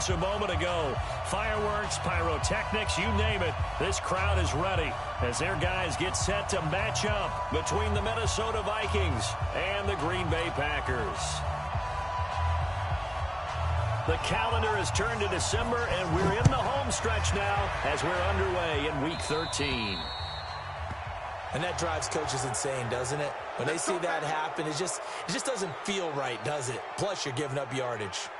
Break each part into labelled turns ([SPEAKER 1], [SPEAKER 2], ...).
[SPEAKER 1] moments a moment ago. Fireworks, pyrotechnics, you name it. This crowd is ready as their guys get set to match up between the Minnesota Vikings and the Green Bay Packers. The calendar has turned to December, and we're in the home stretch now as we're underway in Week 13.
[SPEAKER 2] And that drives coaches insane, doesn't it? When they see that happen, it just doesn't feel right, does it? Plus, you're giving up yardage.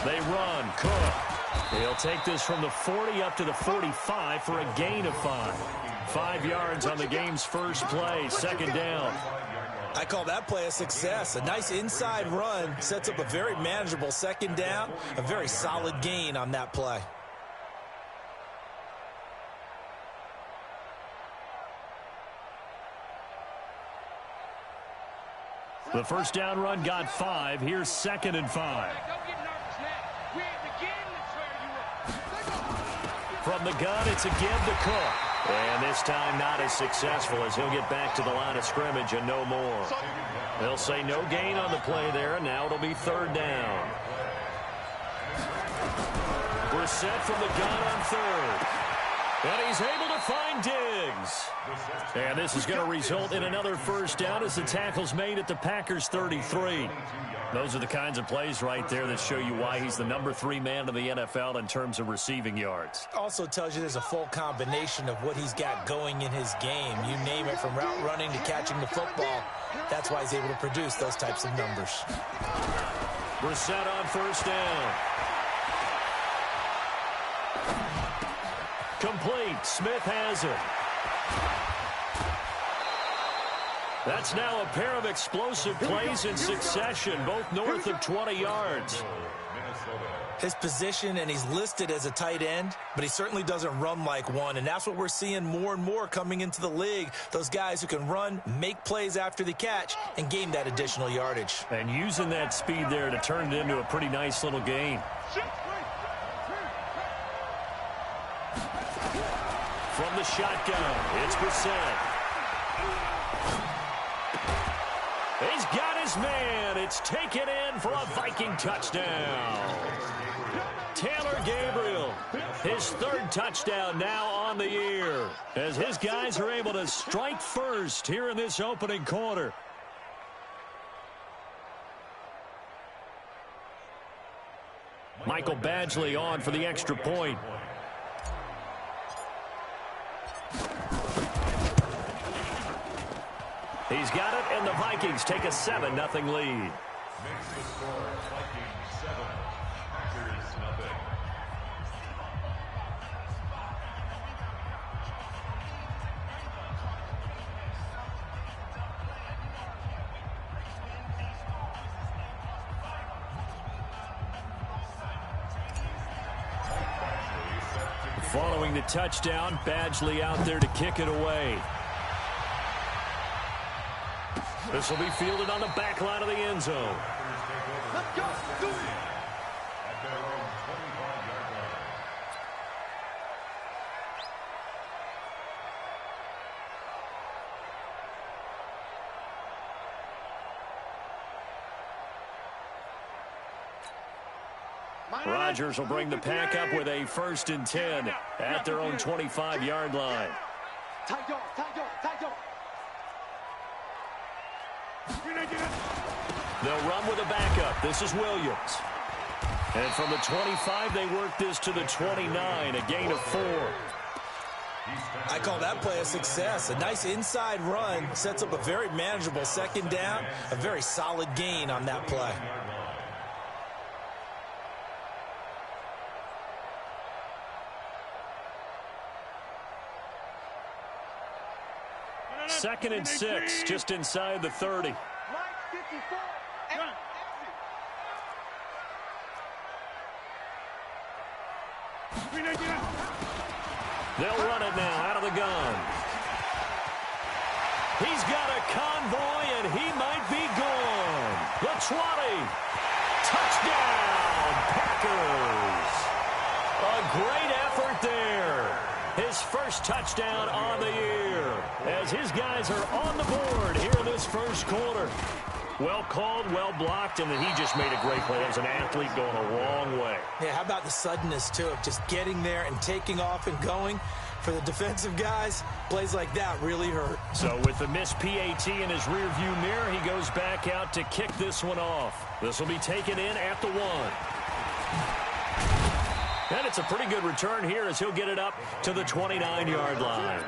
[SPEAKER 1] They run. Cook. He'll take this from the 40 up to the 45 for a gain of 5. 5 yards on the game's first play. Second down.
[SPEAKER 2] I call that play a success. A nice inside run sets up a very manageable second down. A very solid gain on that play.
[SPEAKER 1] The first down run got 5. Here's 2nd and 5. From the gun, it's a give to Cook. And this time not as successful as he'll get back to the line of scrimmage and no more. They'll say no gain on the play there, and now it'll be 3rd down. We're set from the gun on 3rd. And he's able to find Diggs. And this is going to result in another first down as the tackle's made at the Packers' 33. Those are the kinds of plays right there that show you why he's the number 3 man in the NFL in terms of receiving yards.
[SPEAKER 2] Also tells you there's a full combination of what he's got going in his game. You name it, from route running to catching the football. That's why he's able to produce those types of numbers.
[SPEAKER 1] We're set on 1st down. Complete. Smith has it. That's now a pair of explosive plays in succession, both north of 20 yards.
[SPEAKER 2] His position, and he's listed as a tight end, but he certainly doesn't run like one, and that's what we're seeing more and more coming into the league. Those guys who can run, make plays after the catch, and gain that additional yardage. And
[SPEAKER 1] using that speed there to turn it into a pretty nice little gain. From the shotgun, it's Brissett. He's got his man. It's taken in for a Viking touchdown. Taylor Gabriel, his 3rd touchdown now on the year, as his guys are able to strike first here in this opening quarter. Michael Badgley on for the extra point. He's got it, and the Vikings take a 7-0 lead.
[SPEAKER 3] Makes the score Vikings 7, Packers 0.
[SPEAKER 1] Following the touchdown, Badgley out there to kick it away. This will be fielded on the back line of the end zone.
[SPEAKER 3] Let's go. Do it. At their own 25-yard line.
[SPEAKER 1] Rodgers will bring the pack up with a 1st and 10 at their own 25-yard line. They'll run with a backup. This is Williams. And from the 25, they work this to the 29, a gain of 4.
[SPEAKER 2] I call that play a success. A nice inside run sets up a very manageable second down, a very solid gain on that play.
[SPEAKER 1] Second and 6, just inside the 30. They'll run it now out of the gun. He's got a convoy, and he might be gone. The 20. Touchdown, Packers. A great effort there. His first touchdown on the year as his guys are on the board here in this first quarter. Well called, well blocked, and he just made a great play. That was an athlete going a long way.
[SPEAKER 2] Yeah, how about the suddenness, too, of just getting there and taking off and going? For the defensive guys, plays like that really hurt.
[SPEAKER 1] So with the missed PAT in his rearview mirror, he goes back out to kick this one off. This will be taken in at the 1. And it's a pretty good return here as he'll get it up to the 29-yard line.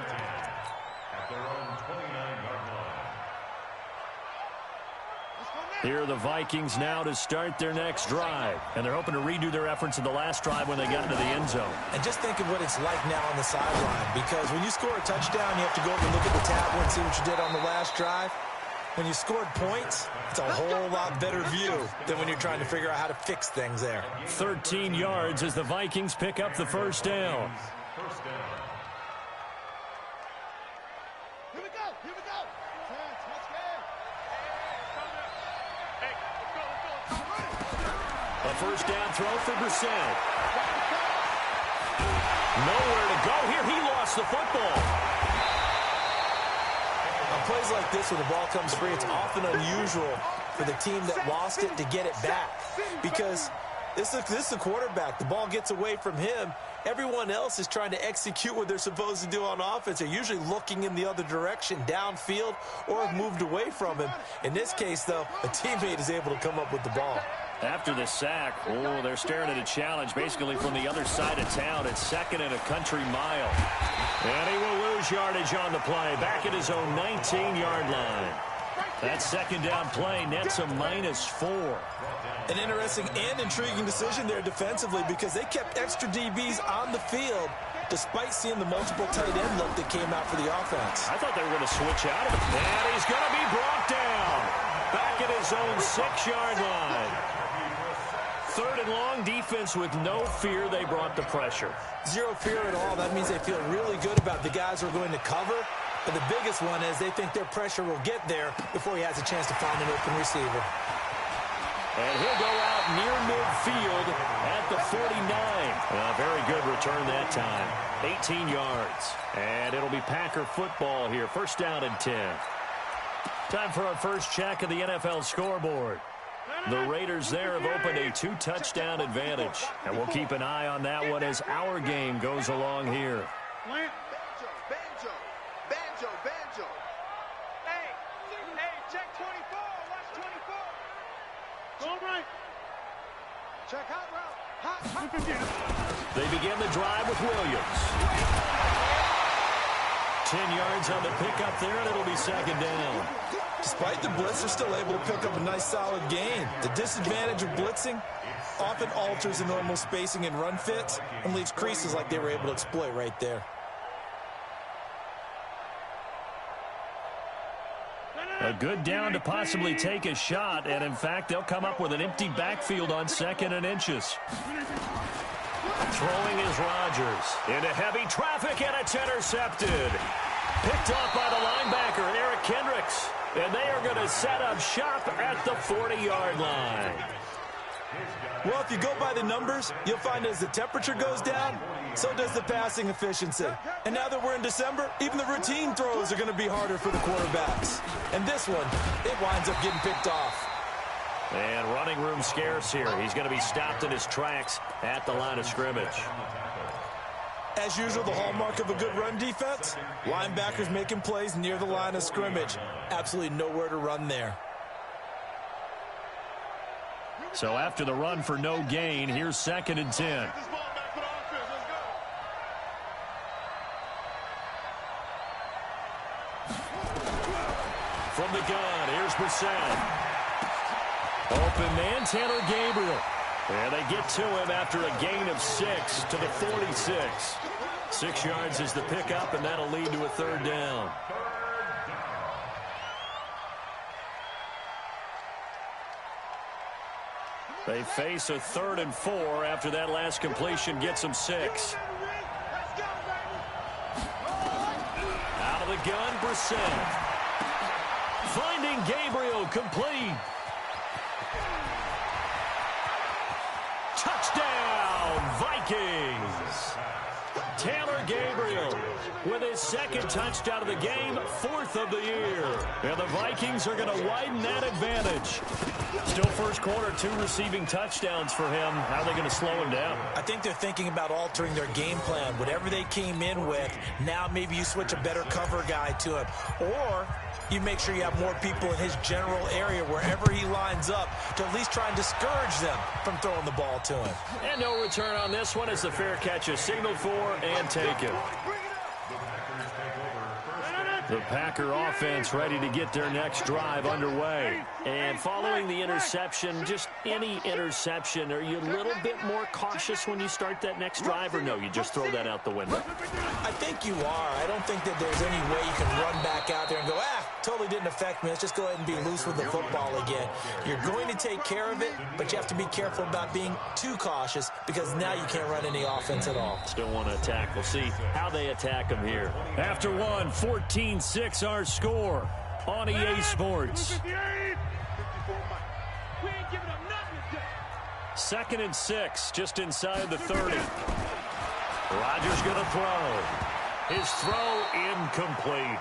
[SPEAKER 1] Here are the Vikings now to start their next drive. And they're hoping to redo their efforts in the last drive when they got into the end zone.
[SPEAKER 2] And just think of what it's like now on the sideline. Because when you score a touchdown, you have to go over and look at the tablet and see what you did on the last drive. When you scored points, it's a whole lot better view than when you're trying to figure out how to fix things there.
[SPEAKER 1] 13 yards as the Vikings pick up the first down.
[SPEAKER 3] Here we go. Here we go.
[SPEAKER 1] A first down throw for Brissett. Nowhere to go here. He lost the football.
[SPEAKER 2] On plays like this, when the ball comes free, it's often unusual for the team that lost it to get it back. Because this is the quarterback. The ball gets away from him. Everyone else is trying to execute what they're supposed to do on offense. They're usually looking in the other direction, downfield, or have moved away from him. In this case, though, a teammate is able to come up with the ball.
[SPEAKER 1] After the sack, they're staring at a challenge basically from the other side of town. It's second and a country mile. And he will lose yardage on the play, back at his own 19-yard line. That second down play nets a -4.
[SPEAKER 2] An interesting and intriguing decision there defensively because they kept extra DBs on the field despite seeing the multiple tight end look that came out for the offense.
[SPEAKER 1] I thought they were going to switch out of it. And he's going to be brought down back at his own 6-yard line. Third and long, defense with no fear. They brought the pressure.
[SPEAKER 2] Zero fear at all. That means they feel really good about the guys who are going to cover. But the biggest one is they think their pressure will get there before he has a chance to find an open receiver.
[SPEAKER 1] And he'll go out near midfield at the 49. A very good return that time. 18 yards. And it'll be Packer football here. First down and 10. Time for our first check of the NFL scoreboard. The Raiders there have opened a 2-touchdown advantage. And we'll keep an eye on that one as our game goes along here.
[SPEAKER 3] Banjo. Hey, check 24. Watch 24. Go right. Check hot route.
[SPEAKER 1] They begin the drive with Williams. 10 yards on the pickup there, and it'll be second down.
[SPEAKER 2] Despite the blitz, they're still able to pick up a nice solid gain. The disadvantage of blitzing often alters the normal spacing and run fits and leaves creases like they were able to exploit right there.
[SPEAKER 1] A good down to possibly take a shot, and in fact, they'll come up with an empty backfield on 2nd and inches. Throwing is Rodgers into heavy traffic, and it's intercepted. Picked off by the linebacker, Eric Kendricks. And they are going to set up shop at the 40-yard line.
[SPEAKER 2] Well, if you go by the numbers, you'll find as the temperature goes down, so does the passing efficiency. And now that we're in December, even the routine throws are going to be harder for the quarterbacks. And this one, it winds up getting picked off.
[SPEAKER 1] And running room scarce here. He's going to be stopped in his tracks at the line of scrimmage.
[SPEAKER 2] As usual, the hallmark of a good run defense, linebackers making plays near the line of scrimmage. Absolutely nowhere to run there.
[SPEAKER 1] So after the run for no gain, here's 2nd and 10. From the gun, here's Brissett. Open man, Taylor Gabriel. And they get to him after a gain of 6 to the 46. 6 yards is the pickup, and that'll lead to a third down. They face a 3rd and 4 after that last completion gets them 6. gun, Brissett. Finding Gabriel, complete. Touchdown, Vikings. Taylor Gabriel with his second touchdown of the game, 4th of the year. And the Vikings are going to widen that advantage. Still first quarter, 2 receiving touchdowns for him. How are they going to slow him down?
[SPEAKER 2] I think they're thinking about altering their game plan. Whatever they came in with, now maybe you switch a better cover guy to him. Or you make sure you have more people in his general area wherever he lines up to at least try and discourage them from throwing the ball to him.
[SPEAKER 1] And no return on this one as the fair catch is signaled for and taken. The Packer offense ready to get their next drive underway. And following the interception, just any interception, are you a little bit more cautious when you start that next drive, or no, you just throw that out the window?
[SPEAKER 2] I think you are. I don't think that there's any way you can run back out there and go, totally didn't affect me. Let's just go ahead and be loose with the football again. You're going to take care of it, but you have to be careful about being too cautious because now you can't run any offense at all.
[SPEAKER 1] Still want to attack. We'll see how they attack them here. After one, 14-6 our score on EA Sports. 2nd and 6, just inside the 30. Rodgers going to throw. His throw incomplete.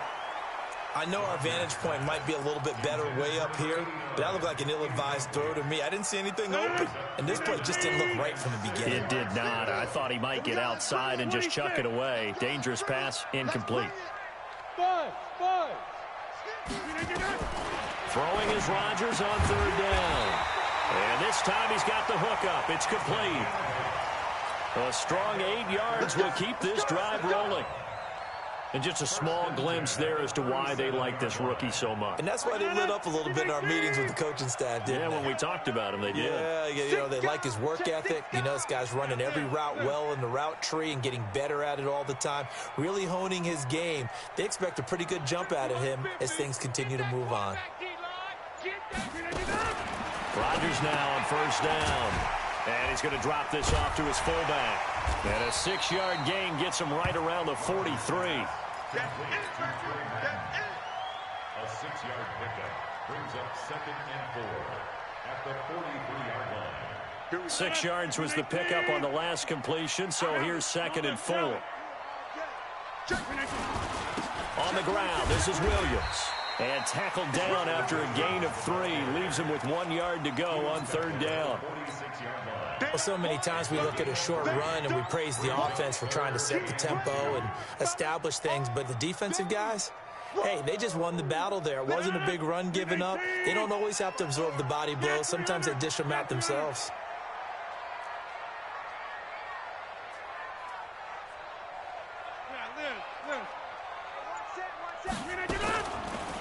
[SPEAKER 2] I know our vantage point might be a little bit better way up here, but that looked like an ill-advised throw to me. I didn't see anything open, and this play just didn't look right from the beginning.
[SPEAKER 1] It did not. I thought he might get outside and just chuck it away. Dangerous pass, incomplete. Throwing is Rodgers on 3rd down. And this time he's got the hook up. It's complete. A strong 8 yards will keep this drive rolling. And just a small glimpse there as to why they like this rookie so much.
[SPEAKER 2] And that's why they lit up a little bit in our meetings with the coaching staff, didn't they?
[SPEAKER 1] When we talked about him, they did.
[SPEAKER 2] Yeah, they like his work ethic. This guy's running every route well in the route tree and getting better at it all the time, really honing his game. They expect a pretty good jump out of him as things continue to move on.
[SPEAKER 1] Rodgers now on 1st down. And he's going to drop this off to his fullback. And a 6-yard gain gets him right around the 43.
[SPEAKER 3] A 6-yard pickup brings up 2nd and 4 at the 43-yard line.
[SPEAKER 1] 6 yards was the pickup on the last completion, so here's 2nd and 4. On the ground, this is Williams. And tackled down after a gain of 3. Leaves him with 1 yard to go on 3rd down.
[SPEAKER 2] Well, so many times we look at a short run and we praise the offense for trying to set the tempo and establish things. But the defensive guys, hey, they just won the battle there. It wasn't a big run given up. They don't always have to absorb the body blows. Sometimes they dish them out themselves.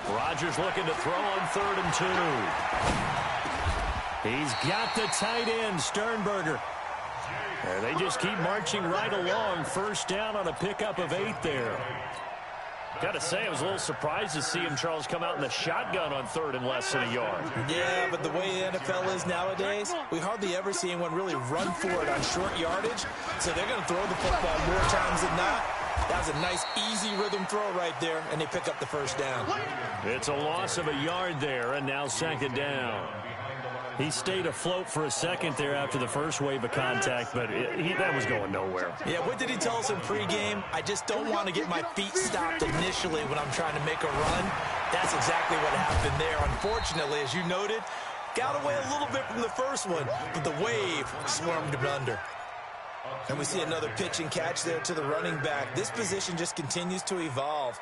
[SPEAKER 1] Rodgers looking to throw on 3rd and 2. He's got the tight end, Sternberger. And they just keep marching right along. 1st down on a pickup of 8 there. Got to say, I was a little surprised to see him, Charles, come out in the shotgun on 3rd and less than a yard.
[SPEAKER 2] Yeah, but the way the NFL is nowadays, we hardly ever see anyone really run for it on short yardage. So they're going to throw the football more times than not. That was a nice, easy rhythm throw right there, and they pick up the 1st down.
[SPEAKER 1] It's a loss of a yard there, and now 2nd down. He stayed afloat for a second there after the first wave of contact, but that was going nowhere.
[SPEAKER 2] Yeah, what did he tell us in pregame? I just don't want to get my feet stopped initially when I'm trying to make a run. That's exactly what happened there. Unfortunately, as you noted, got away a little bit from the first one, but the wave swarmed him under. And we see another pitch and catch there to the running back. This position just continues to evolve.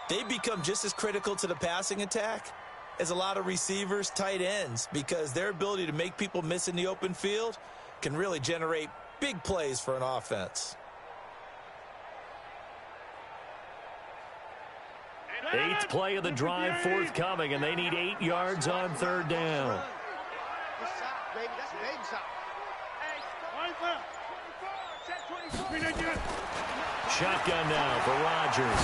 [SPEAKER 2] They become just as critical to the passing attack as a lot of receivers, tight ends, because their ability to make people miss in the open field can really generate big plays for an offense.
[SPEAKER 1] 8th play of the drive forthcoming, and they need 8 yards on 3rd down. Shotgun now for Rodgers.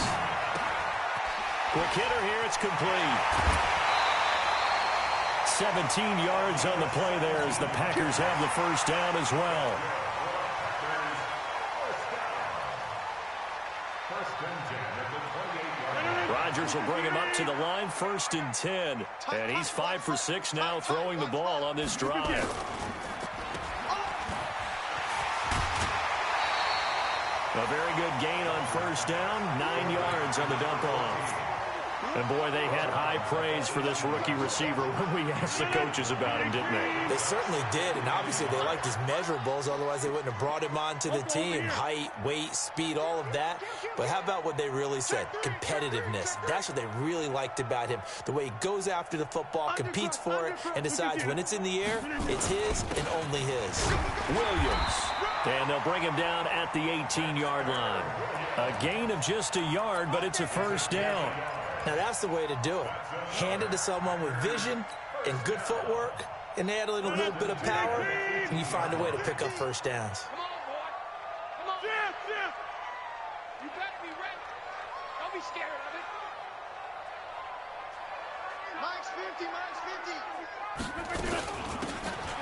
[SPEAKER 1] Quick hitter here, it's complete. 17 yards on the play there as the Packers have the 1st down as well. Rodgers will bring him up to the line, 1st and 10. And he's 5 for 6 now throwing the ball on this drive. A very good gain on 1st down, 9 yards on the dump-off. And, boy, they had high praise for this rookie receiver when we asked the coaches about him, didn't they?
[SPEAKER 2] They certainly did, and obviously they liked his measurables. Otherwise, they wouldn't have brought him onto the team. Height, weight, speed, all of that. But how about what they really said? Competitiveness. That's what they really liked about him. The way he goes after the football, competes for it, and decides when it's in the air, it's his and only his.
[SPEAKER 1] Williams. And they'll bring him down at the 18-yard line. A gain of just a yard, but it's a 1st down.
[SPEAKER 2] Now, that's the way to do it. Hand it to someone with vision and good footwork, and add in a little bit of power, and you find a way to pick up 1st downs.
[SPEAKER 4] Come on, boy. Come on. Jim. You better be ready. Don't be scared of it. Mike's 50.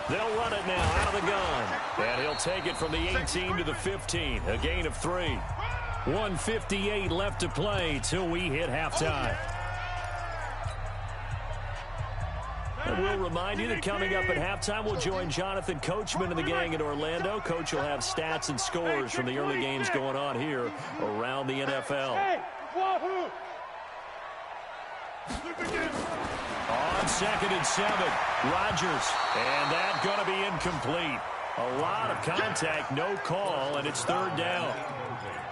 [SPEAKER 1] They'll run it now out of the gun. And he'll take it from the 18 to the 15. A gain of 3. 1:58 left to play till we hit halftime. And we'll remind you that coming up at halftime, we'll join Jonathan Coachman and the gang in Orlando. Coach will have stats and scores from the early games going on here around the NFL. On 2nd and 7, Rodgers. And that's going to be incomplete. A lot of contact, no call, and it's 3rd down.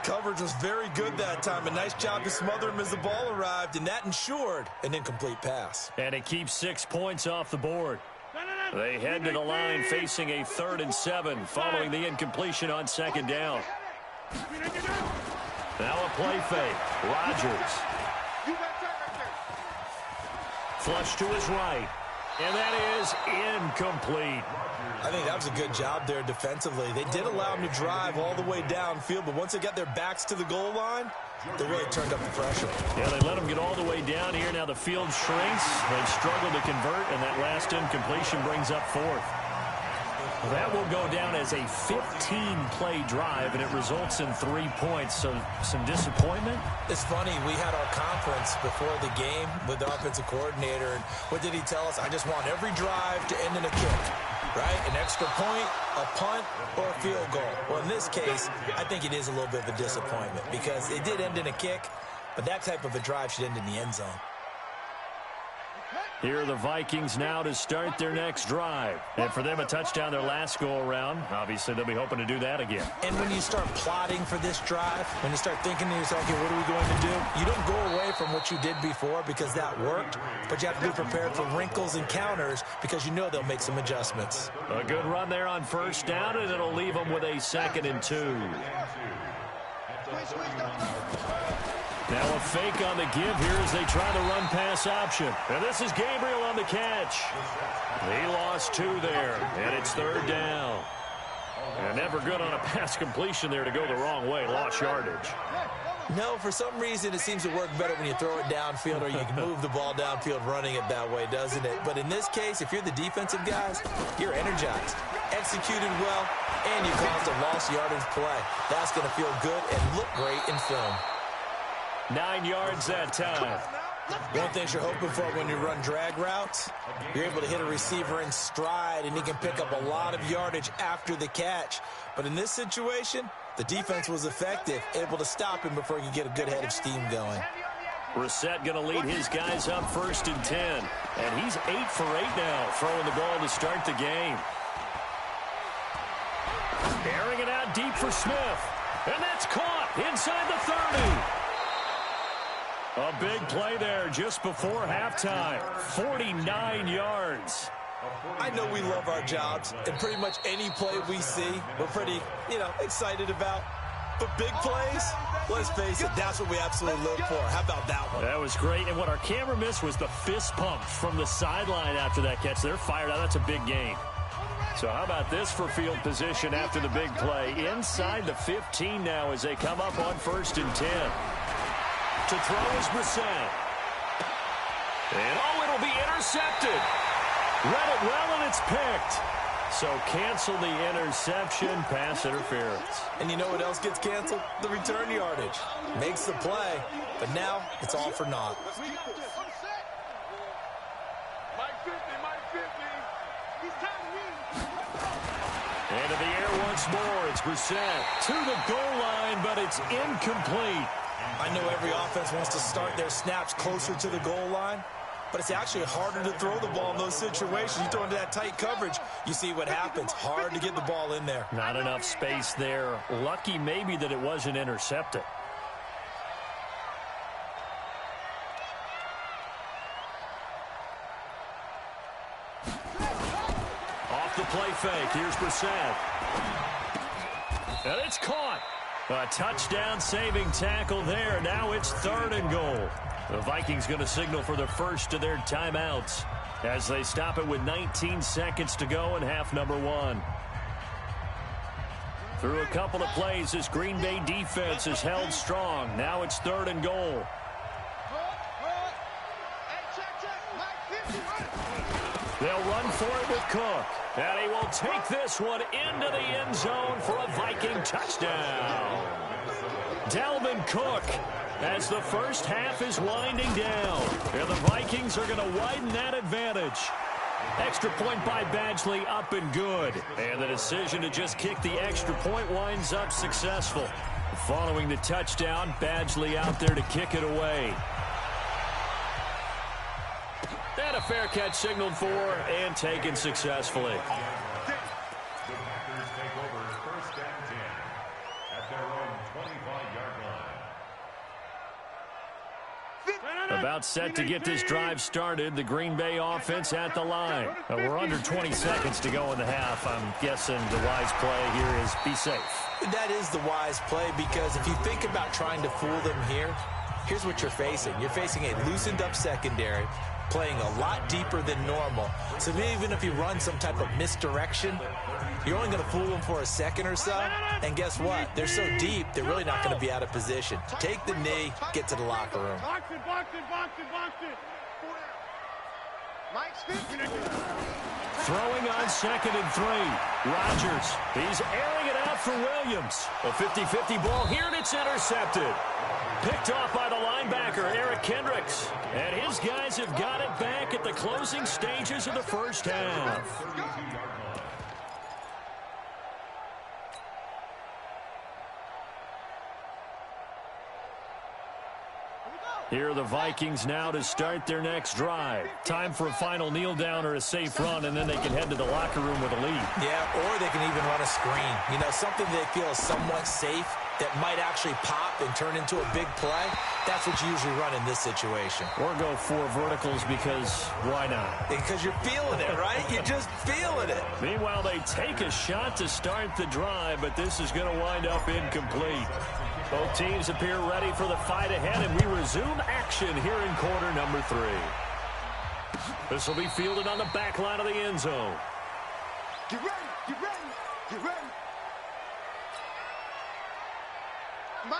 [SPEAKER 2] Coverage was very good that time. A nice job to smother him as the ball arrived, and that ensured an incomplete pass.
[SPEAKER 1] And it keeps 6 points off the board. They head to the line facing a 3rd and 7 following the incompletion on 2nd down. Now a play fake. Rodgers. Flush to his right. And that is incomplete.
[SPEAKER 2] I think that was a good job there defensively. They did allow him to drive all the way downfield, but once they got their backs to the goal line, they really turned up the pressure.
[SPEAKER 1] Yeah, they let him get all the way down here. Now the field shrinks. They've struggled to convert, and that last incompletion brings up 4th. That will go down as a 15-play drive, and it results in 3 points. So some disappointment?
[SPEAKER 2] It's funny. We had our conference before the game with the offensive coordinator, and what did he tell us? I just want every drive to end in a kick, right? An extra point, a punt, or a field goal. Well, in this case, I think it is a little bit of a disappointment because it did end in a kick, but that type of a drive should end in the end zone.
[SPEAKER 1] Here are the Vikings now to start their next drive. And for them, a touchdown their last go-around. Obviously, they'll be hoping to do that again.
[SPEAKER 2] And when you start plotting for this drive, when you start thinking to yourself, okay, what are we going to do? You don't go away from what you did before because that worked, but you have to be prepared for wrinkles and counters because you know they'll make some adjustments.
[SPEAKER 1] A good run there on 1st down, and it'll leave them with a 2nd and 2. Now a fake on the give here as they try the run-pass option. And this is Gabriel on the catch. He lost 2 there, and it's 3rd down. And never good on a pass completion there to go the wrong way. Lost yardage.
[SPEAKER 2] No, for some reason it seems to work better when you throw it downfield or you can move the ball downfield running it that way, doesn't it? But in this case, if you're the defensive guys, you're energized, executed well, and you caused a lost yardage play. That's going to feel good and look great in film.
[SPEAKER 1] 9 yards that time.
[SPEAKER 2] One thing you're hoping for when you run drag routes, you're able to hit a receiver in stride, and he can pick up a lot of yardage after the catch. But in this situation, the defense was effective, able to stop him before he could get a good head of steam going.
[SPEAKER 1] Brissett going to lead his guys up 1st and 10. And he's 8 for 8 now, throwing the ball to start the game. Airing it out deep for Smith. And that's caught inside the 30. A big play there just before halftime. 49 yards.
[SPEAKER 2] I know we love our jobs, and pretty much any play we see, we're pretty, excited about. But big plays, let's face it, that's what we absolutely live for. How about that one?
[SPEAKER 1] That was great, and what our camera missed was the fist pump from the sideline after that catch. They're fired out. That's a big gain. So how about this for field position after the big play? Inside the 15 now as they come up on 1st and 10. To throw is Brissett. And, it'll be intercepted. Read it well, and it's picked. So cancel the interception, pass interference.
[SPEAKER 2] And you know what else gets canceled? The return yardage. Makes the play, but now it's all for naught.
[SPEAKER 1] Into the air once more. It's Brissett to the goal line, but it's incomplete.
[SPEAKER 2] I know every offense wants to start their snaps closer to the goal line, but it's actually harder to throw the ball in those situations. You throw into that tight coverage, you see what happens. Hard to get the ball in there.
[SPEAKER 1] Not enough space there. Lucky maybe that it wasn't intercepted. Off the play fake. Here's Brissett. And it's caught. A touchdown-saving tackle there. Now it's 3rd and goal. The Vikings going to signal for the first of their timeouts as they stop it with 19 seconds to go in half number 1. Through a couple of plays, this Green Bay defense is held strong. Now it's 3rd and goal. They'll run for it with Cook. And he will take this one into the end zone for a Viking touchdown. Dalvin Cook as the first half is winding down. And the Vikings are going to widen that advantage. Extra point by Badgley up and good. And the decision to just kick the extra point winds up successful. Following the touchdown, Badgley out there to kick it away. And a fair catch signaled for and taken successfully.
[SPEAKER 3] The Packers take over 1st and 10 at their own 25-yard line.
[SPEAKER 1] About set to get this drive started. The Green Bay offense at the line. We're under 20 seconds to go in the half. I'm guessing the wise play here is be safe.
[SPEAKER 2] That is the wise play, because if you think about trying to fool them here, here's what you're facing. You're facing a loosened up secondary, playing a lot deeper than normal. So even if you run some type of misdirection, you're only going to fool them for a second or so. And guess what? They're so deep, they're really not going to be out of position. Take the knee, get to the locker room.
[SPEAKER 1] Throwing on 2nd and 3. Rodgers. He's airing it out for Williams. A 50-50 ball here, and it's intercepted. Picked off by the linebacker, Eric Kendricks. And his guys have got it back at the closing stages of the first half. Here are the Vikings now to start their next drive. Time for a final kneel down or a safe run, and then they can head to the locker room with a lead.
[SPEAKER 2] Yeah, or they can even run a screen. You know, something they feel is somewhat safe that might actually pop and turn into a big play. That's what you usually run in this situation.
[SPEAKER 1] Or go 4 verticals, because why not?
[SPEAKER 2] Because you're feeling it, right? You're just feeling it.
[SPEAKER 1] Meanwhile, they take a shot to start the drive, but this is going to wind up incomplete. Both teams appear ready for the fight ahead, and we resume action here in quarter number 3. This will be fielded on the back line of the end zone.
[SPEAKER 4] Get ready, get ready, get ready.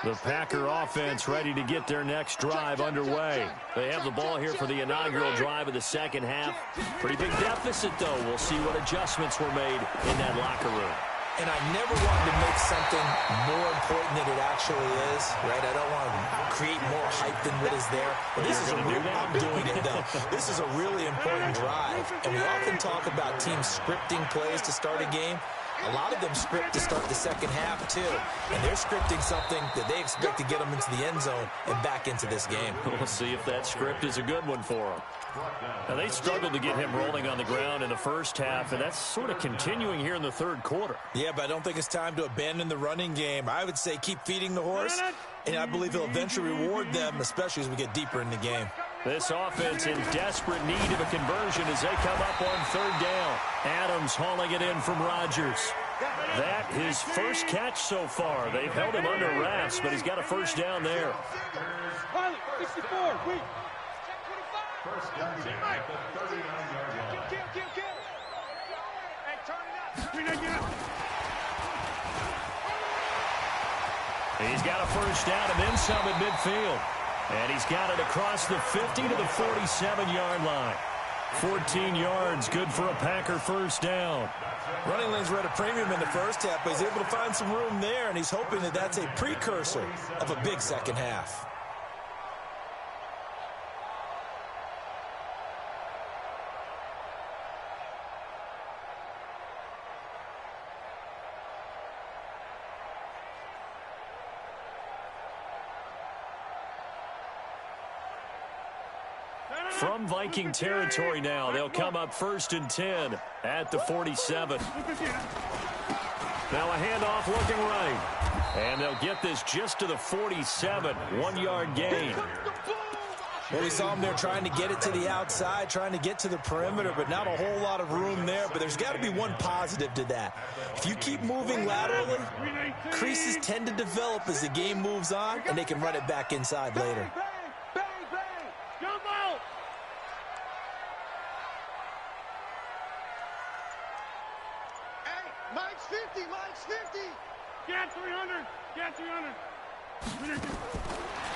[SPEAKER 1] The Packer offense ready to get their next drive underway. They have the ball here for the inaugural drive of the second half. Pretty big deficit, though. We'll see what adjustments were made in that locker room.
[SPEAKER 2] And I never wanted to make something more important than it actually is, right? I don't want to create more hype than what is there. But this is a real, I'm doing it, though. This is a really important drive. And we often talk about teams scripting plays to start a game. A lot of them script to start the second half, too. And they're scripting something that they expect to get them into the end zone and back into this game.
[SPEAKER 1] We'll see if that script is a good one for them. Now, they struggled to get him rolling on the ground in the first half, and that's sort of continuing here in the third quarter.
[SPEAKER 2] Yeah, but I don't think it's time to abandon the running game. I would say keep feeding the horse, and I believe he'll eventually reward them, especially as we get deeper in the game.
[SPEAKER 1] This offense in desperate need of a conversion as they come up on 3rd down. Adams hauling it in from Rodgers. That his first catch so far. They've held him under wraps, but he's got a first down there.
[SPEAKER 4] 64, wait.
[SPEAKER 3] First down at the 39-yard line.
[SPEAKER 4] Hey, turn it up.
[SPEAKER 1] He's got a first down and then some at midfield. And he's got it across the 50 to the 47-yard line. 14 yards, good for a Packer first down.
[SPEAKER 2] Running lanes were at a premium in the first half, but he's able to find some room there, and he's hoping that that's a precursor of a big second half.
[SPEAKER 1] From Viking territory now, they'll come up 1st and 10 at the 47. Now a handoff looking right. And they'll get this just to the 47, 1-yard gain.
[SPEAKER 2] Well, we saw him there trying to get it to the outside, trying to get to the perimeter, but not a whole lot of room there. But there's got to be one positive to that. If you keep moving laterally, creases tend to develop as the game moves on, and they can run it back inside later.
[SPEAKER 4] Get 300. Get 300.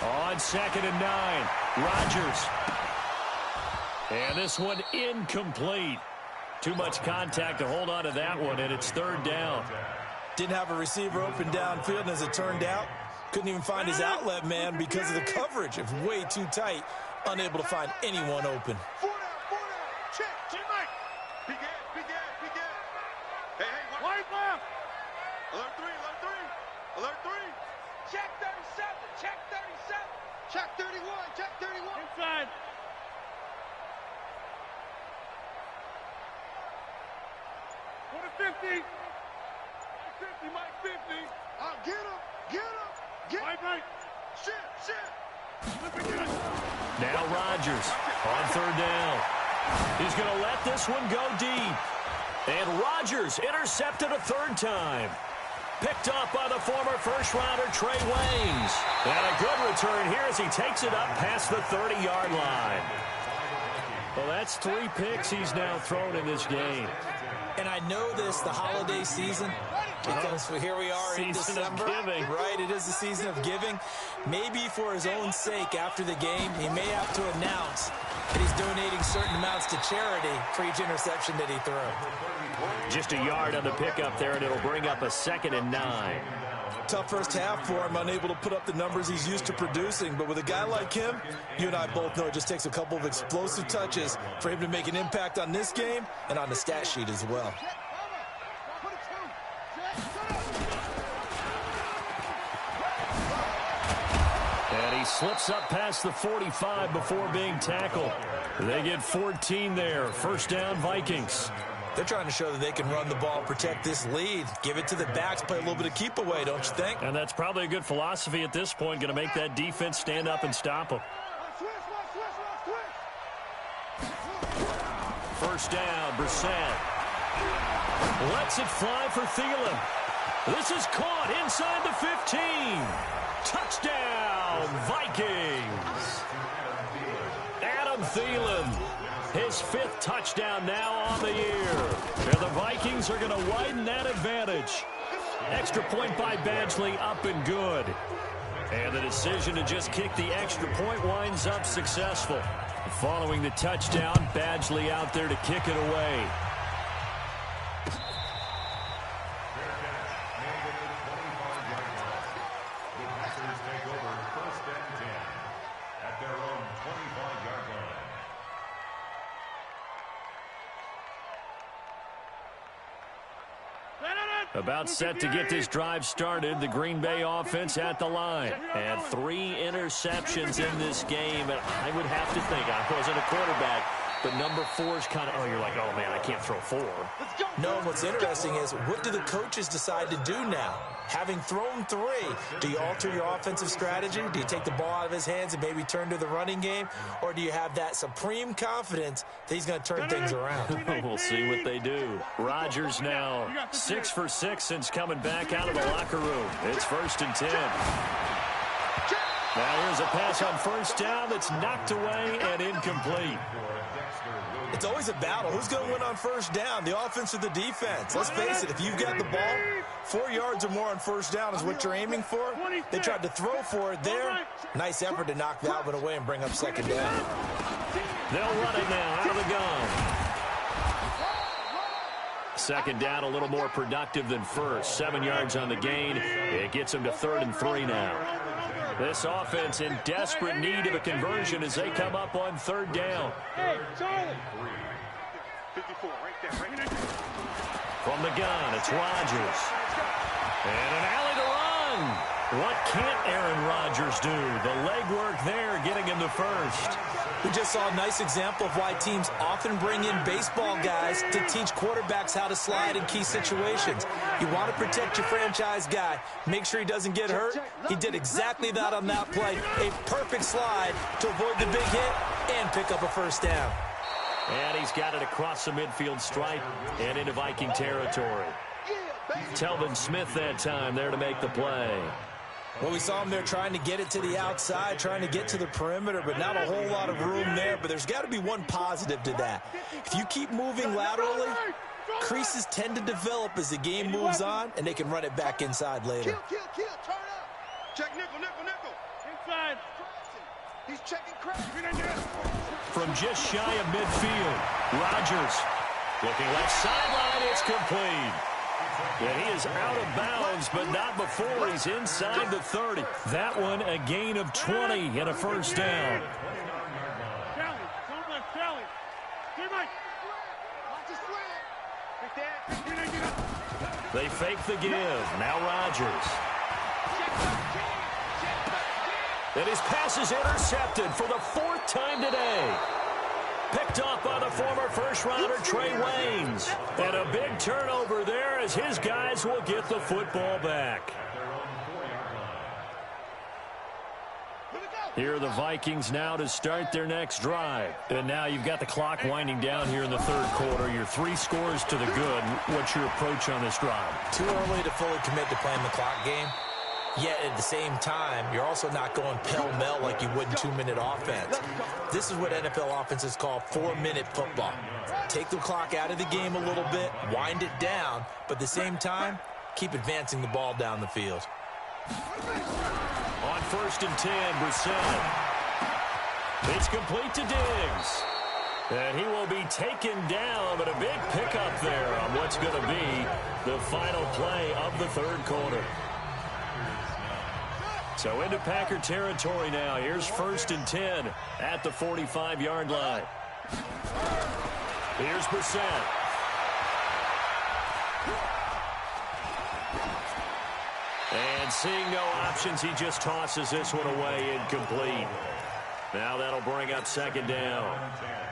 [SPEAKER 1] On 2nd and 9, Rodgers. And this one incomplete. Too much contact to hold on to that one, and it's 3rd down.
[SPEAKER 2] Didn't have a receiver open downfield, and as it turned out, couldn't even find his outlet man because of the coverage. It was way too tight, unable to find anyone open.
[SPEAKER 4] Check. Mike. Big Ed. Hey, wide left. Alert 3. Alert 3. Check 37. Check 37. Check 31. Check 31. Inside. Go to 50. 50, Mike, 50. Get him. Right. Shit.
[SPEAKER 1] Now Rodgers on 3rd down. He's going to let this one go deep. And Rodgers intercepted a 3rd time. Picked up by the former first-rounder Trey Waynes. And a good return here as he takes it up past the 30-yard line. Well, that's 3 picks he's now thrown in this game.
[SPEAKER 2] And I know this, the holiday season, because here we are in December. Right, it is the season of giving. Maybe for his own sake after the game, he may have to announce that he's donating certain amounts to charity for each interception that he threw.
[SPEAKER 1] Just a yard on the pickup there, and it'll bring up a 2nd and 9.
[SPEAKER 2] Tough first half for him, unable to put up the numbers he's used to producing. But with a guy like him, you and I both know it just takes a couple of explosive touches for him to make an impact on this game and on the stat sheet as well.
[SPEAKER 1] And he slips up past the 45 before being tackled. They get 14 there. First down, Vikings.
[SPEAKER 2] They're trying to show that they can run the ball, protect this lead, give it to the backs, play a little bit of keep away, don't you think?
[SPEAKER 1] And that's probably a good philosophy at this point, going to make that defense stand up and stop them. First down, Brissett. Lets it fly for Thielen. This is caught inside the 15. Touchdown, Vikings. Adam Thielen. His 5th touchdown now on the year. And the Vikings are going to widen that advantage. Extra point by Badgley, up and good. And the decision to just kick the extra point winds up successful. Following the touchdown, Badgley out there to kick it away. About set to get this drive started. The Green Bay offense at the line. And 3 interceptions in this game. And I would have to think, I wasn't a quarterback, but number 4 is kind of, you're like, oh, man, I can't throw 4.
[SPEAKER 2] No, what's interesting is, what do the coaches decide to do now? Having thrown 3, do you alter your offensive strategy? Do you take the ball out of his hands and maybe turn to the running game? Or do you have that supreme confidence that he's going to turn things around?
[SPEAKER 1] We'll see what they do. Rodgers now 6 for 6 since coming back out of the locker room. It's 1st and 10. Now here's a pass on first down that's knocked away and incomplete.
[SPEAKER 2] It's always a battle. Who's going to win on first down, the offense or the defense? Let's face it, if you've got the ball, 4 yards or more on first down is what you're aiming for. They tried to throw for it there. Nice effort to knock that one away and bring up second down.
[SPEAKER 1] They'll run it now out of the gun. Second down, a little more productive than first. 7 yards on the gain. It gets them to 3rd and 3 now. This offense in desperate need of a conversion as they come up on 3rd down.
[SPEAKER 4] Hey, Charlie. 54, right there.
[SPEAKER 1] From the gun, it's Rodgers. And an alley to run. What can't Aaron Rodgers do? The legwork there getting him the first.
[SPEAKER 2] We just saw a nice example of why teams often bring in baseball guys to teach quarterbacks how to slide in key situations. You want to protect your franchise guy. Make sure he doesn't get hurt. He did exactly that on that play. A perfect slide to avoid the big hit and pick up a first down.
[SPEAKER 1] And he's got it across the midfield stripe and into Viking territory. Telvin Smith that time there to make the play.
[SPEAKER 2] Well, we saw him there trying to get it to the outside, trying to get to the perimeter, but not a whole lot of room there. But there's got to be one positive to that. If you keep moving laterally, creases tend to develop as the game moves on, and they can run it back inside later.
[SPEAKER 4] Kill, turn up. Check nickel. Inside. He's checking crack.
[SPEAKER 1] From just shy of midfield, Rodgers looking left sideline. It's complete. And he is out of bounds, but not before he's inside the 30. That one a gain of 20 and a first down. They fake the give. Now Rodgers. And his pass is intercepted for the 4th time today. Picked off by the former first-rounder Trey Waynes. And a big turnover there as his guys will get the football back. Here are the Vikings now to start their next drive. And now you've got the clock winding down here in the 3rd quarter. You're 3 scores to the good. What's your approach on this drive?
[SPEAKER 2] Too early to fully commit to playing the clock game. Yet at the same time, you're also not going pell-mell like you would in 2-minute offense. This is what NFL offenses call 4-minute football. Take the clock out of the game a little bit, wind it down, but at the same time, keep advancing the ball down the field.
[SPEAKER 1] On 1st and 10, Brissett. It's complete to Diggs. And he will be taken down, but a big pickup there on what's going to be the final play of the 3rd quarter. So into Packer territory now. Here's 1st and 10 at the 45-yard line. Here's Brissett. And seeing no options, he just tosses this one away incomplete. Now that'll bring up 2nd down.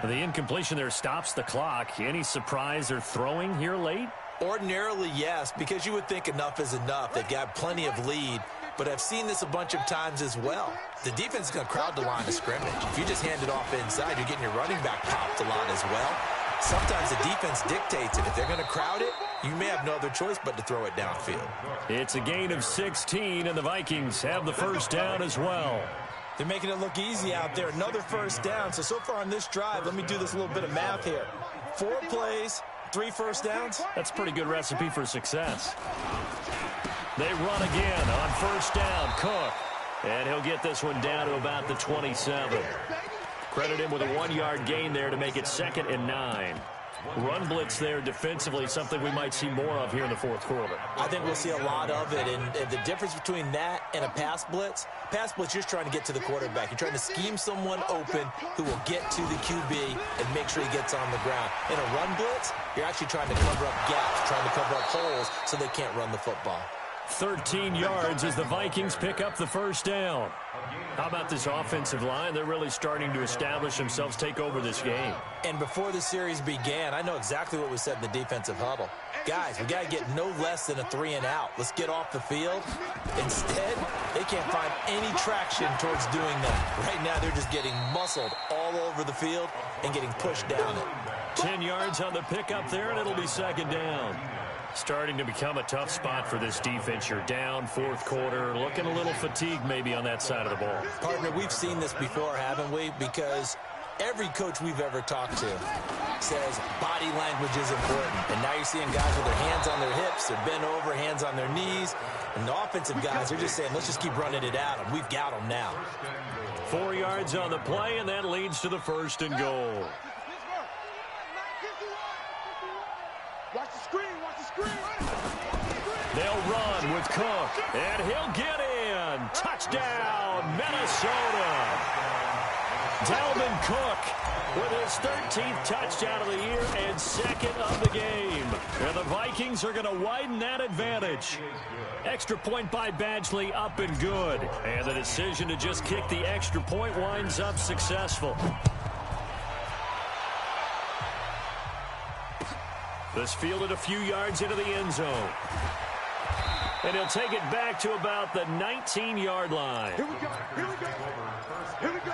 [SPEAKER 1] The incompletion there stops the clock. Any surprise they're throwing here late?
[SPEAKER 2] Ordinarily, yes, because you would think enough is enough. They've got plenty of lead. But I've seen this a bunch of times as well. The defense is going to crowd the line of scrimmage. If you just hand it off inside, you're getting your running back popped a lot as well. Sometimes the defense dictates it. If they're going to crowd it, you may have no other choice but to throw it downfield.
[SPEAKER 1] It's a gain of 16, and the Vikings have the first down as well.
[SPEAKER 2] They're making it look easy out there. Another first down. So far on this drive, let me do this little bit of math here. 4 plays, 3 first downs.
[SPEAKER 1] That's a pretty good recipe for success. They run again on 1st down. Cook. And he'll get this one down to about the 27. Credit him with a 1-yard gain there to make it 2nd and 9. Run blitz there defensively, something we might see more of here in the 4th quarter.
[SPEAKER 2] I think we'll see a lot of it, and the difference between that and a pass blitz, you're just trying to get to the quarterback. You're trying to scheme someone open who will get to the QB and make sure he gets on the ground. In a run blitz, you're actually trying to cover up gaps, trying to cover up holes so they can't run the football.
[SPEAKER 1] 13 yards as the Vikings pick up the first down. How about this offensive line? They're really starting to establish themselves, take over this game.
[SPEAKER 2] And before the series began, I know exactly what was said in the defensive huddle. Guys, we got to get no less than a 3-and-out. Let's get off the field. Instead, they can't find any traction towards doing that. Right now, they're just getting muscled all over the field and getting pushed down it.
[SPEAKER 1] 10 yards on the pickup there, and it'll be 2nd down. Starting to become a tough spot for this defense. You're down 4th quarter, looking a little fatigued maybe on that side of the ball.
[SPEAKER 2] Partner, we've seen this before, haven't we? Because every coach we've ever talked to says body language is important. And now you're seeing guys with their hands on their hips, they're bent over, hands on their knees. And the offensive guys are just saying, let's just keep running it at them. We've got them now.
[SPEAKER 1] 4 yards on the play, and that leads to the 1st and goal.
[SPEAKER 4] Watch the screen, watch the screen.
[SPEAKER 1] They'll run with Cook, and he'll get in. Touchdown, Minnesota. Dalvin Cook with his 13th touchdown of the year and 2nd of the game. And the Vikings are going to widen that advantage. Extra point by Badgley up and good. And the decision to just kick the extra point winds up successful. This fielded a few yards into the end zone. And he'll take it back to about the 19-yard line.
[SPEAKER 4] Here we go, here we go. Here we go.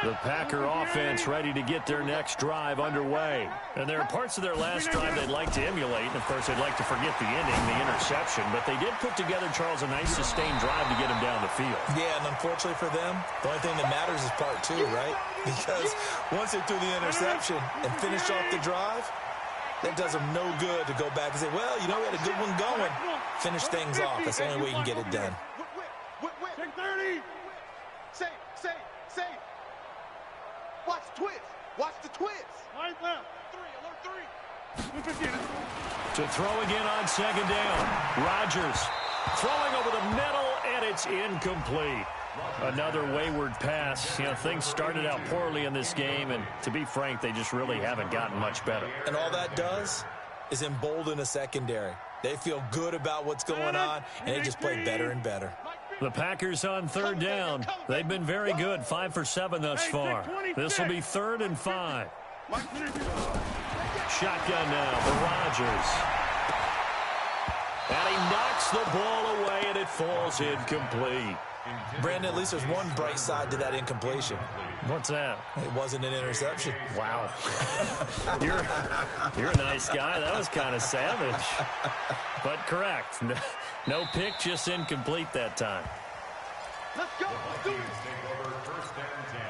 [SPEAKER 1] The Packer offense ready to get their next drive underway. And there are parts of their last drive they'd like to emulate. And, of course, they'd like to forget the ending, the interception. But they did put together, Charles, a nice sustained drive to get him down the field.
[SPEAKER 2] Yeah, and unfortunately for them, the only thing that matters is part 2, right? Because once they threw the interception and finished off the drive, that does them no good to go back and say, well, you know, we had a good one going. Finish things off. That's the only way you can get it done.
[SPEAKER 4] Take 30. Say. Watch the twist. Watch the twist. Line left. 3, alert 3.
[SPEAKER 1] To throw again on 2nd down. Rodgers throwing over the middle, and it's incomplete. Another wayward pass. You know, things started out poorly in this game, and to be frank, they just really haven't gotten much better.
[SPEAKER 2] And all that does is embolden a secondary. They feel good about what's going on, and they just play better and better.
[SPEAKER 1] The Packers on 3rd down. They've been very good, 5 for 7 thus far. This will be 3rd and 5. Shotgun now for Rodgers. And he knocks the ball away, and it falls incomplete.
[SPEAKER 2] Brandon, at least there's one bright side to that incompletion.
[SPEAKER 1] What's that?
[SPEAKER 2] It wasn't an interception.
[SPEAKER 1] Wow. You're a nice guy. That was kind of savage. But correct. No pick, just incomplete that time.
[SPEAKER 4] Let's go. Let's do it.
[SPEAKER 3] Take over 1st and 10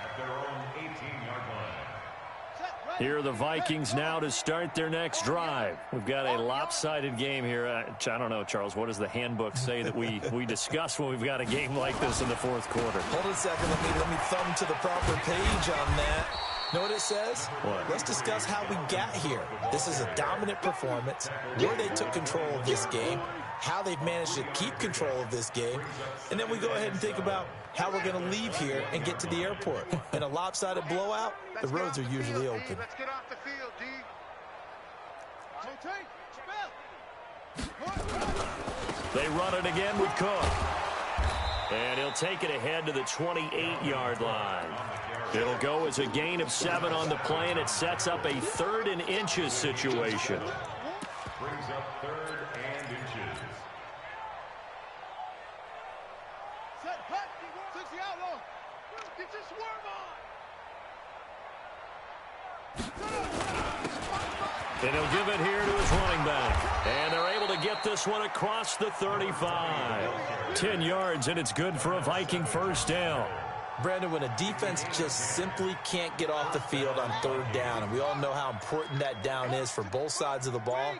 [SPEAKER 3] at their own 18-yard line.
[SPEAKER 1] Here are the Vikings now to start their next drive. We've got a lopsided game here. I don't know, Charles, what does the handbook say that we discuss when we've got a game like this in the 4th quarter?
[SPEAKER 2] Hold on a second. Let me thumb to the proper page on that. Know what it says?
[SPEAKER 1] What?
[SPEAKER 2] Let's discuss how we got here. This is a dominant performance, where they took control of this game, how they've managed to keep control of this game, and then we go ahead and think about how we're going to leave here and get to the airport. In a lopsided blowout, the roads are usually open.
[SPEAKER 4] Let's get off the field, D.
[SPEAKER 1] They run it again with Cook. And he'll take it ahead to the 28-yard line. It'll go as a gain of 7 on the play, and it sets up a 3rd and inches situation.
[SPEAKER 3] Brings up 3rd and inches.
[SPEAKER 4] Set, hut, 60 outlaw. Get your swerve on.
[SPEAKER 1] And he'll give it here to his running back. And they're able to get this one across the 35. 10 yards, and it's good for a Viking 1st down.
[SPEAKER 2] Brandon, when a defense just simply can't get off the field on 3rd down, and we all know how important that down is for both sides of the ball,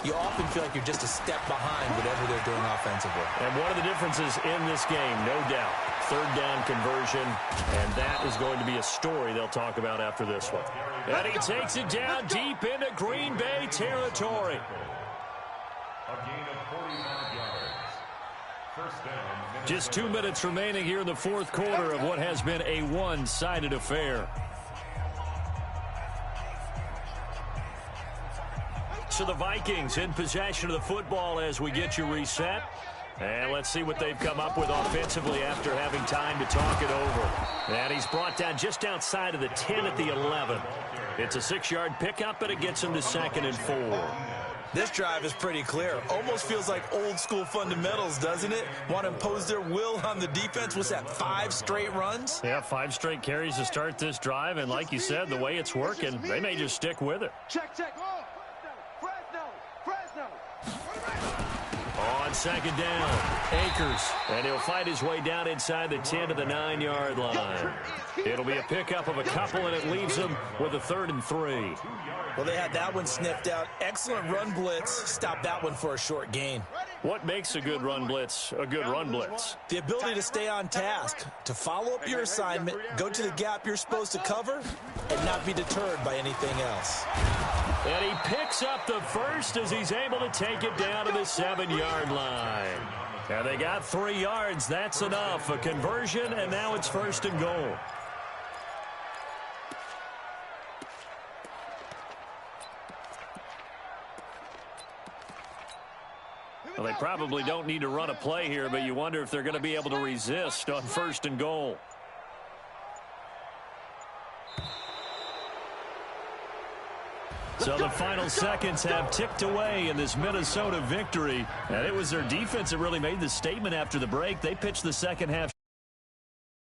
[SPEAKER 2] you often feel like you're just a step behind whatever they're doing offensively.
[SPEAKER 1] And one of the differences in this game, no doubt, 3rd down conversion, and that is going to be a story they'll talk about after this one. And he takes it down deep into Green Bay territory.
[SPEAKER 3] A gain of 45 yards. 1st down.
[SPEAKER 1] Just 2 minutes remaining here in the 4th quarter of what has been a one-sided affair. So the Vikings in possession of the football as we get you reset. And let's see what they've come up with offensively after having time to talk it over. And he's brought down just outside of the 10 at the 11. It's a 6-yard pickup, and it gets him to 2nd and 4.
[SPEAKER 2] This drive is pretty clear. Almost feels like old-school fundamentals, doesn't it? Want to impose their will on the defense. What's that, 5 straight runs?
[SPEAKER 1] Yeah, 5 straight carries to start this drive, and like you said, the way it's working, they may just stick with it.
[SPEAKER 4] Check. Fresno.
[SPEAKER 1] On 2nd down, Akers, and he'll fight his way down inside the 10 to the 9-yard line. It'll be a pickup of a couple, and it leaves them with a 3rd and 3.
[SPEAKER 2] Well, they had that one sniffed out. Excellent run blitz. Stopped that one for a short gain.
[SPEAKER 4] Ready?
[SPEAKER 1] What makes a good run blitz a good run blitz?
[SPEAKER 2] The ability to stay on task, to follow up your assignment, go to the gap you're supposed to cover, and not be deterred by anything else.
[SPEAKER 1] And he picks up the first as he's able to take it down to the 7-yard line. And they got 3 yards. That's enough. A conversion, and now it's 1st and goal. Well, they probably don't need to run a play here, but you wonder if they're going to be able to resist on 1st and goal. So the final seconds have ticked away in this Minnesota victory. And it was their defense that really made the statement after the break. They pitched the second half